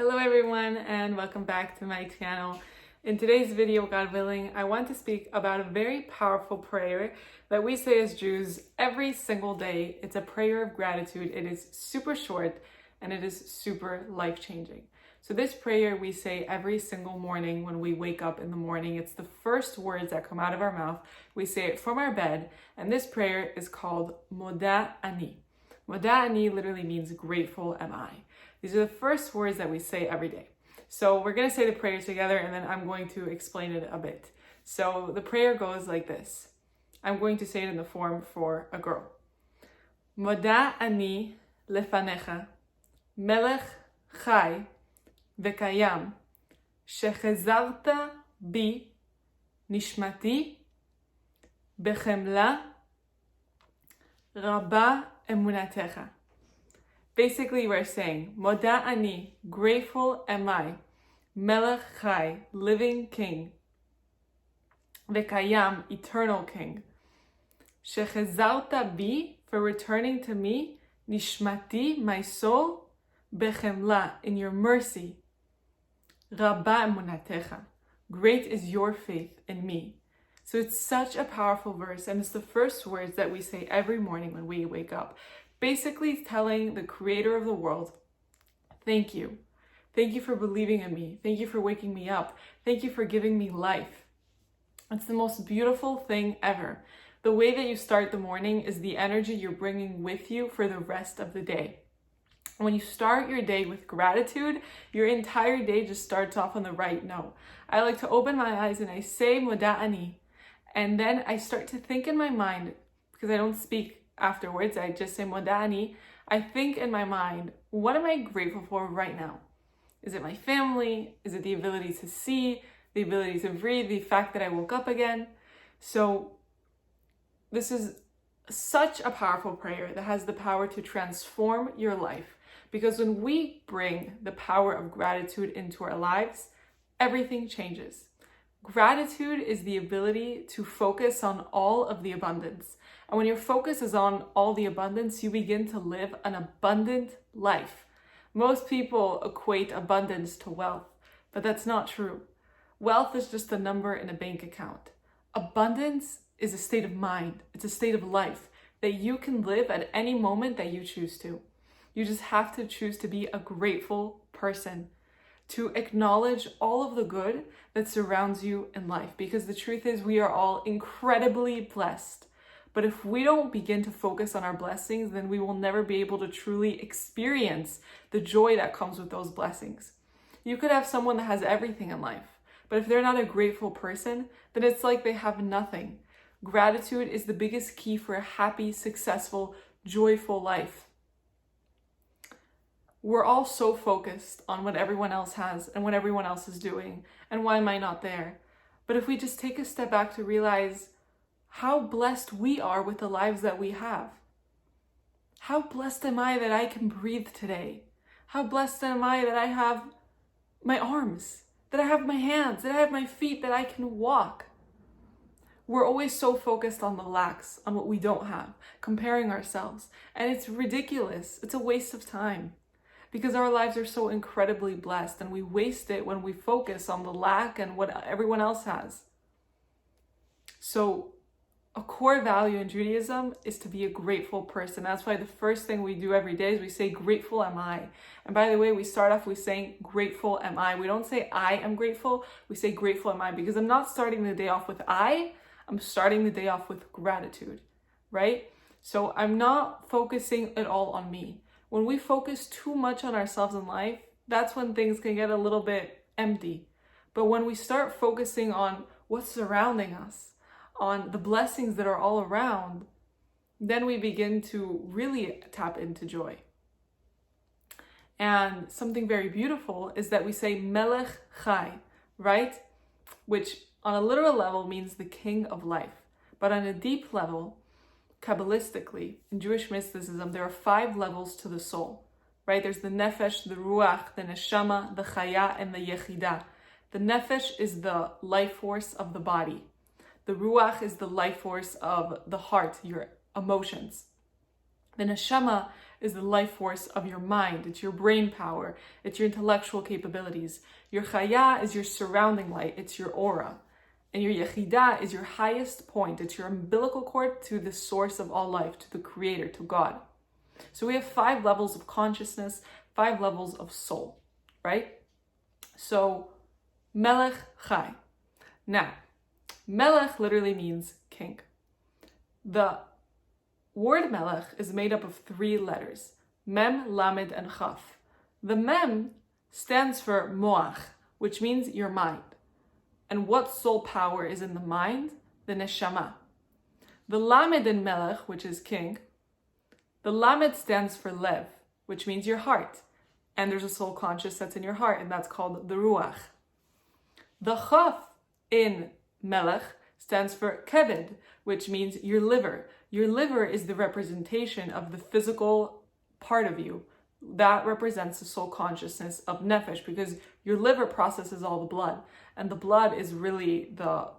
Hello everyone and welcome back to my channel. In today's video, God willing, I want to speak about a very powerful prayer that we say as Jews every single day. It's a prayer of gratitude. It is super short and it is super life-changing. So this prayer we say every single morning when we wake up in the morning. It's the first words that come out of our mouth. We say it from our bed, and this prayer is called Moda Ani. Moda Ani literally means grateful am I. These are the first words that we say every day. So we're going to say the prayer together and then I'm going to explain it a bit. So the prayer goes like this. I'm going to say it in the form for a girl. Moda ani lefanecha, melech chai vekayam, shechezarta bi nishmati bechemla rabba emunatecha. Basically, we're saying, Moda ani, grateful am I, Melech Chai, living king, Vekayam, eternal king, Shechezarta bi, for returning to me, Nishmati, my soul, Bechemla, in your mercy, Rabba emunatecha, great is your faith in me. So it's such a powerful verse, and it's the first words that we say every morning when we wake up. Basically telling the creator of the world, thank you. Thank you for believing in me. Thank you for waking me up. Thank you for giving me life. It's the most beautiful thing ever. The way that you start the morning is the energy you're bringing with you for the rest of the day. When you start your day with gratitude, your entire day just starts off on the right note. I like to open my eyes and I say Moda Ani, and then I start to think in my mind, because I don't speak afterwards, I just say Moda Ani. I think in my mind, what am I grateful for right now? Is it my family? Is it the ability to see, the ability to breathe, the fact that I woke up again? So this is such a powerful prayer that has the power to transform your life. Because when we bring the power of gratitude into our lives, everything changes. Gratitude is the ability to focus on all of the abundance. And when your focus is on all the abundance, you begin to live an abundant life. Most people equate abundance to wealth, but that's not true. Wealth is just a number in a bank account. Abundance is a state of mind. It's a state of life that you can live at any moment that you choose to. You just have to choose to be a grateful person, to acknowledge all of the good that surrounds you in life. Because the truth is, we are all incredibly blessed. But if we don't begin to focus on our blessings, then we will never be able to truly experience the joy that comes with those blessings. You could have someone that has everything in life, but if they're not a grateful person, then it's like they have nothing. Gratitude is the biggest key for a happy, successful, joyful life. We're all so focused on what everyone else has and what everyone else is doing and why am I not there? But if we just take a step back to realize how blessed we are with the lives that we have. How blessed am I that I can breathe today? How blessed am I that I have my arms, that I have my hands, that I have my feet, that I can walk? We're always so focused on the lacks, on what we don't have, comparing ourselves. And it's ridiculous. It's a waste of time. Because our lives are so incredibly blessed and we waste it when we focus on the lack and what everyone else has. So a core value in Judaism is to be a grateful person. That's why the first thing we do every day is we say, grateful am I. And by the way, we start off with saying, grateful am I. We don't say, I am grateful. We say, grateful am I, because I'm not starting the day off with I'm starting the day off with gratitude, right? So I'm not focusing it all on me. When we focus too much on ourselves in life, that's when things can get a little bit empty. But when we start focusing on what's surrounding us, on the blessings that are all around, then we begin to really tap into joy. And something very beautiful is that we say Melech Chai, right? Which on a literal level means the king of life. But on a deep level, Kabbalistically, in Jewish mysticism, there are 5 levels to the soul, right? There's the nefesh, the ruach, the neshama, the chaya, and the yechidah. The nefesh is the life force of the body. The ruach is the life force of the heart, your emotions. The neshama is the life force of your mind. It's your brain power. It's your intellectual capabilities. Your chaya is your surrounding light. It's your aura. And your yechida is your highest point. It's your umbilical cord to the source of all life, to the creator, to God. So we have 5 levels of consciousness, 5 levels of soul, right? So Melech Chai. Now, Melech literally means king. The word Melech is made up of 3 letters, Mem, Lamed, and Chaf. The Mem stands for Moach, which means your mind. And what soul power is in the mind? The Neshama. The Lamed in Melech, which is king, the Lamed stands for Lev, which means your heart. And there's a soul conscious that's in your heart, and that's called the Ruach. The Chaf in Melech stands for Keved, which means your liver. Your liver is the representation of the physical part of you. That represents the soul consciousness of Nefesh, because your liver processes all the blood, and the blood is really the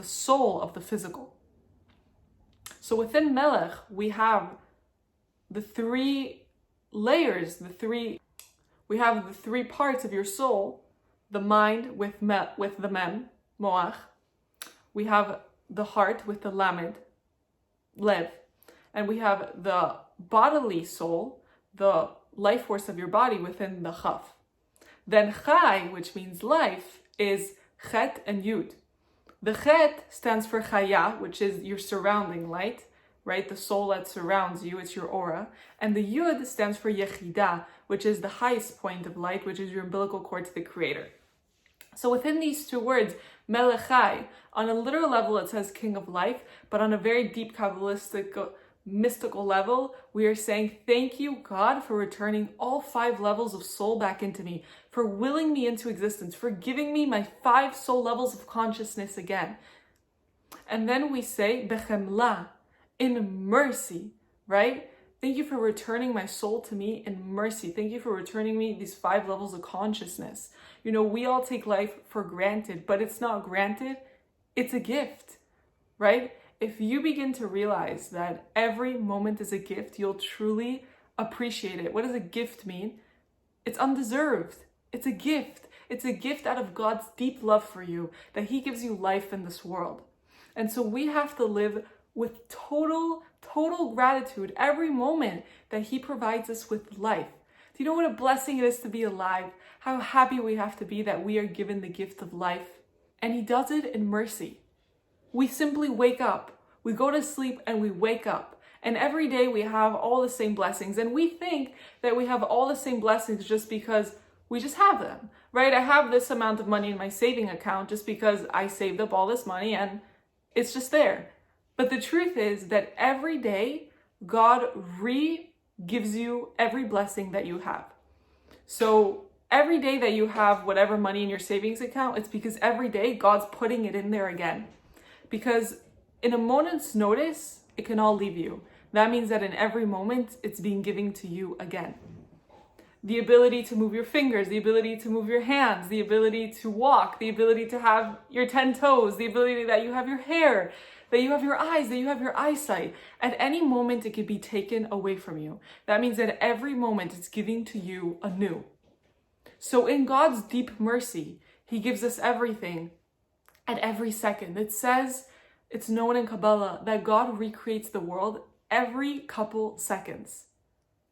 soul of the physical. So within Melech, we have the 3 layers, we have the 3 parts of your soul, the mind with the Mem, Moach. We have the heart with the Lamed, Lev. And we have the bodily soul, the life force of your body within the Chaf. Then Chai, which means life, is Chet and Yud. The Chet stands for Chaya, which is your surrounding light, right? The soul that surrounds you, it's your aura. And the Yud stands for Yechida, which is the highest point of light, which is your umbilical cord to the creator. So within these 2 words, Melech Chai, on a literal level it says king of life, but on a very deep Kabbalistic, mystical level, we are saying, thank you, God, for returning all 5 levels of soul back into me, for willing me into existence, for giving me my 5 soul levels of consciousness again. And then we say, Bechemla, in mercy, right? Thank you for returning my soul to me in mercy. Thank you for returning me these 5 levels of consciousness. You know, we all take life for granted, but it's not granted, it's a gift, right? If you begin to realize that every moment is a gift, you'll truly appreciate it. What does a gift mean? It's undeserved. It's a gift. It's a gift out of God's deep love for you, that He gives you life in this world. And so we have to live with total gratitude every moment that He provides us with life. Do you know what a blessing it is to be alive? How happy we have to be that we are given the gift of life. And He does it in mercy. We simply wake up. We go to sleep and we wake up. And every day we have all the same blessings. And we think that we have all the same blessings just because we just have them, right? I have this amount of money in my saving account just because I saved up all this money and it's just there. But the truth is that every day God gives you every blessing that you have. So every day that you have whatever money in your savings account, it's because every day God's putting it in there again. Because in a moment's notice, it can all leave you. That means that in every moment, it's being given to you again. The ability to move your fingers, the ability to move your hands, the ability to walk, the ability to have your 10 toes, the ability that you have your hair, that you have your eyes, that you have your eyesight. At any moment, it could be taken away from you. That means that every moment it's giving to you anew. So in God's deep mercy, He gives us everything at every second. It says, it's known in Kabbalah that God recreates the world every couple seconds.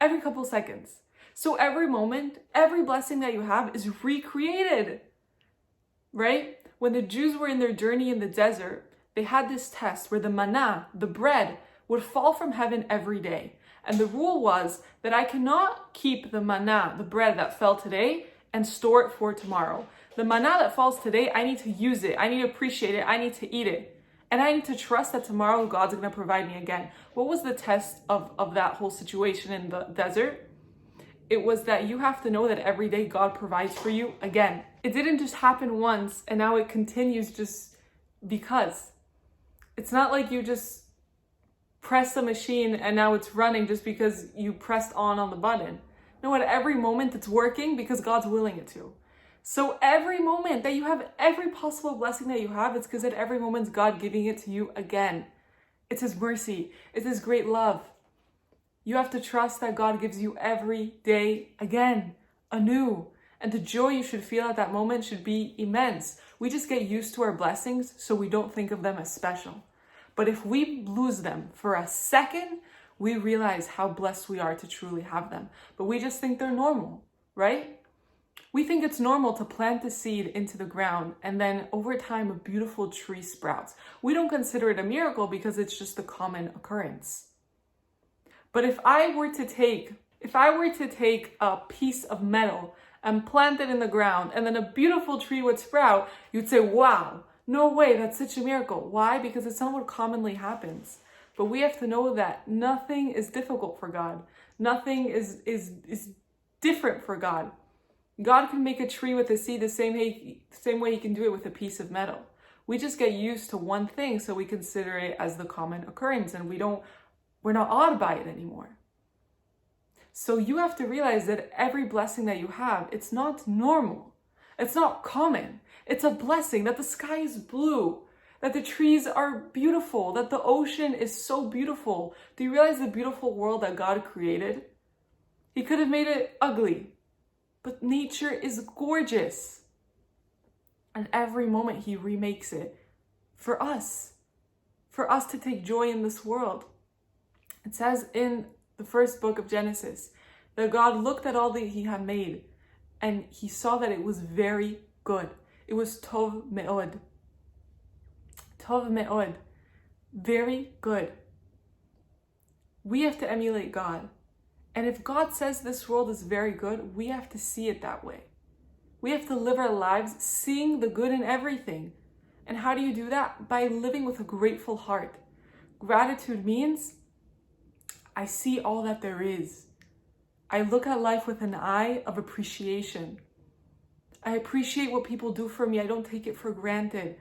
Every couple seconds. So every moment, every blessing that you have is recreated, right? When the Jews were in their journey in the desert, they had this test where the manna, the bread, would fall from heaven every day. And the rule was that I cannot keep the manna, the bread that fell today, and store it for tomorrow. The manna that falls today, I need to use it. I need to appreciate it. I need to eat it. And I need to trust that tomorrow God's going to provide me again. What was the test of that whole situation in the desert? It was that you have to know that every day God provides for you again. It didn't just happen once and now it continues just because. It's not like you just press the machine and now it's running just because you pressed on the button. No, at every moment it's working because God's willing it to. So every moment that you have, every possible blessing that you have, it's because at every moment it's God giving it to you again. It's His mercy. It's His great love. You have to trust that God gives you every day again, anew. And the joy you should feel at that moment should be immense. We just get used to our blessings, so we don't think of them as special. But if we lose them for a second, we realize how blessed we are to truly have them. But we just think they're normal, right? We think it's normal to plant a seed into the ground and then over time a beautiful tree sprouts. We don't consider it a miracle because it's just a common occurrence. But if I were to take a piece of metal and plant it in the ground and then a beautiful tree would sprout, you'd say, wow, no way, that's such a miracle. Why? Because it's not what commonly happens. But we have to know that nothing is difficult for God. Nothing is different for God. God can make a tree with a seed the same way he can do it with a piece of metal. We just get used to one thing, so we consider it as the common occurrence, and we're not awed by it anymore. So you have to realize that every blessing that you have, it's not normal. It's not common. It's a blessing that the sky is blue, that the trees are beautiful, that the ocean is so beautiful. Do you realize the beautiful world that God created? He could have made it ugly, but nature is gorgeous. And every moment he remakes it for us to take joy in this world. It says in the first book of Genesis that God looked at all that he had made and he saw that it was very good. It was tov me'od. Tov me'od. Very good. We have to emulate God. And if God says this world is very good, we have to see it that way. We have to live our lives seeing the good in everything. And how do you do that? By living with a grateful heart. Gratitude means I see all that there is. I look at life with an eye of appreciation. I appreciate what people do for me. I don't take it for granted.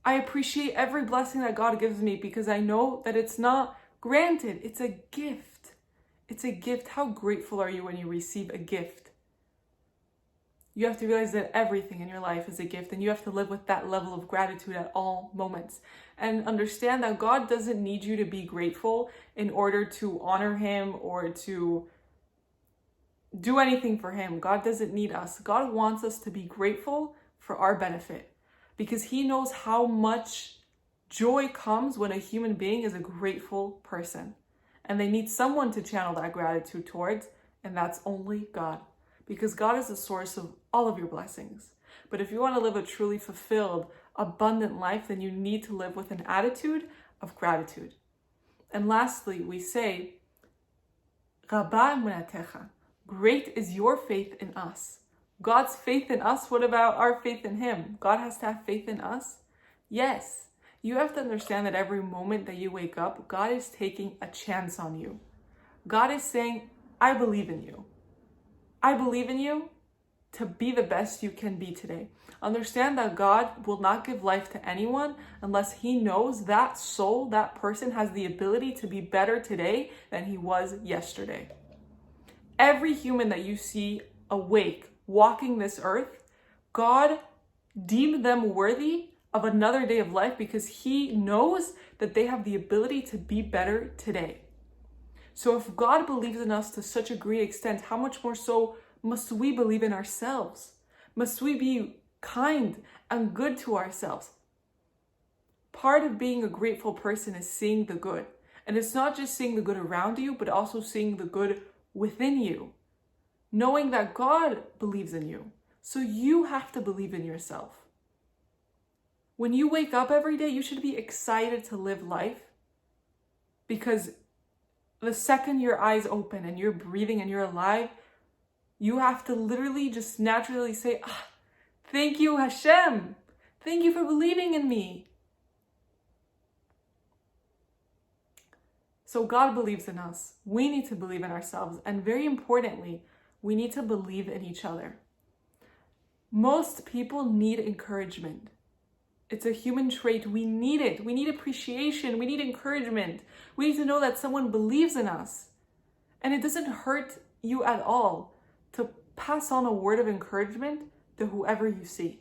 I appreciate every blessing that God gives me because I know that it's not granted. It's a gift. It's a gift. How grateful are you when you receive a gift? You have to realize that everything in your life is a gift, and you have to live with that level of gratitude at all moments. And understand that God doesn't need you to be grateful in order to honor him or to do anything for him. God doesn't need us. God wants us to be grateful for our benefit because he knows how much joy comes when a human being is a grateful person. And they need someone to channel that gratitude towards, and that's only God. Because God is the source of all of your blessings. But if you want to live a truly fulfilled, abundant life, then you need to live with an attitude of gratitude. And lastly, we say, Rabba emunatecha. Great is your faith in us. God's faith in us, what about our faith in him? God has to have faith in us? Yes. You have to understand that every moment that you wake up, God is taking a chance on you. God is saying, I believe in you. I believe in you to be the best you can be today. Understand that God will not give life to anyone unless he knows that soul, that person has the ability to be better today than he was yesterday. Every human that you see awake, walking this earth, God deemed them worthy of another day of life because he knows that they have the ability to be better today. So if God believes in us to such a great extent, how much more so must we believe in ourselves? Must we be kind and good to ourselves? Part of being a grateful person is seeing the good. And it's not just seeing the good around you, but also seeing the good within you. Knowing that God believes in you. So you have to believe in yourself. When you wake up every day, you should be excited to live life because the second your eyes open and you're breathing and you're alive, you have to literally just naturally say, thank you, Hashem. Thank you for believing in me. So God believes in us. We need to believe in ourselves. And very importantly, we need to believe in each other. Most people need encouragement. It's a human trait. We need it. We need appreciation. We need encouragement. We need to know that someone believes in us. And it doesn't hurt you at all to pass on a word of encouragement to whoever you see.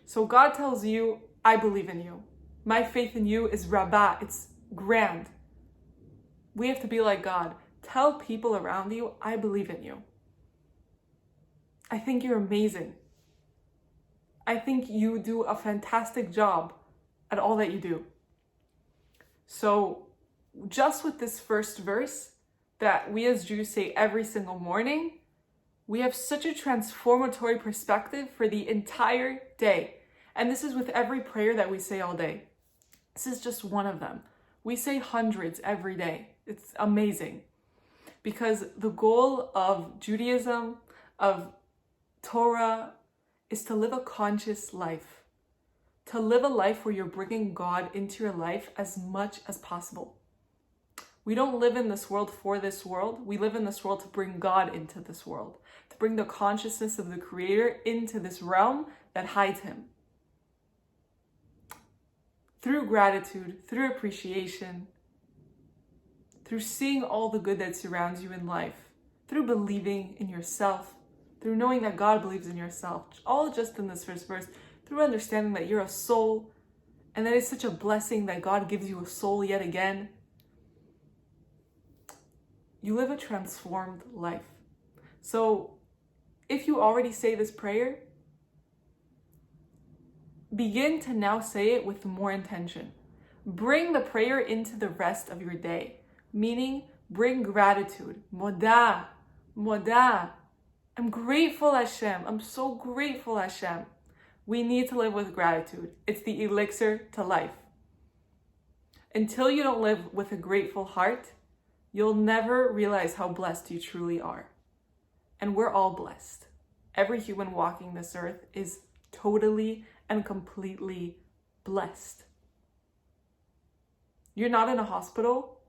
So God tells you, I believe in you. My faith in you is Rabbah. It's grand. We have to be like God. Tell people around you, I believe in you. I think you're amazing. I think you do a fantastic job at all that you do. So just with this first verse that we as Jews say every single morning, we have such a transformatory perspective for the entire day. And this is with every prayer that we say all day. This is just one of them. We say hundreds every day. It's amazing. Because the goal of Judaism, of Torah, is to live a conscious life. To live a life where you're bringing God into your life as much as possible. We don't live in this world for this world. We live in this world to bring God into this world. To bring the consciousness of the Creator into this realm that hides Him. Through gratitude, through appreciation, through seeing all the good that surrounds you in life, through believing in yourself, through knowing that God believes in yourself, all just in this first verse, through understanding that you're a soul, and that it's such a blessing that God gives you a soul yet again. You live a transformed life. So if you already say this prayer, begin to now say it with more intention. Bring the prayer into the rest of your day, meaning bring gratitude. Modah, modah. I'm grateful, Hashem. I'm so grateful, Hashem. We need to live with gratitude. It's the elixir to life. Until you don't live with a grateful heart, you'll never realize how blessed you truly are. And we're all blessed. Every human walking this earth is totally and completely blessed. You're not in a hospital.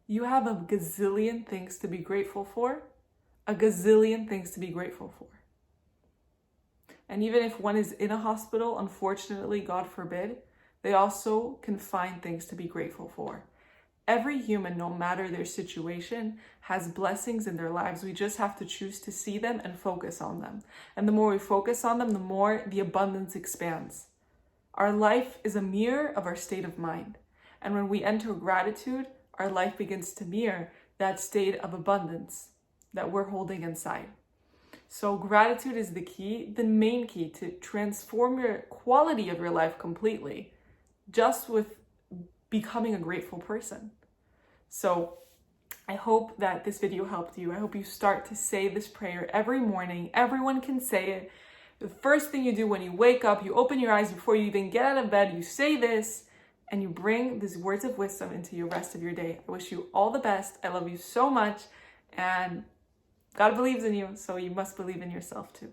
You have a gazillion things to be grateful for. A gazillion things to be grateful for. And even if one is in a hospital, unfortunately, God forbid, they also can find things to be grateful for. Every human, no matter their situation, has blessings in their lives. We just have to choose to see them and focus on them. And the more we focus on them, the more the abundance expands. Our life is a mirror of our state of mind. And when we enter gratitude, our life begins to mirror that state of abundance that we're holding inside. So gratitude is the key, the main key to transform your quality of your life completely, just with becoming a grateful person. So I hope that this video helped you. I hope you start to say this prayer every morning. Everyone can say it. The first thing you do when you wake up, you open your eyes before you even get out of bed, you say this, and you bring these words of wisdom into your rest of your day. I wish you all the best. I love you so much. And God believes in you, so you must believe in yourself too.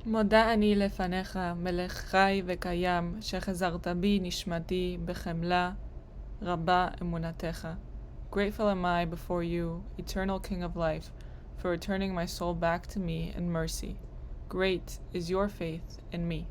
מודה אני לפניך, מלך חי וקיים, שחזרת בי נשמתי בחמלה רבה אמונתך. Grateful am I before you, eternal King of life, for returning my soul back to me in mercy. Great is your faith in me.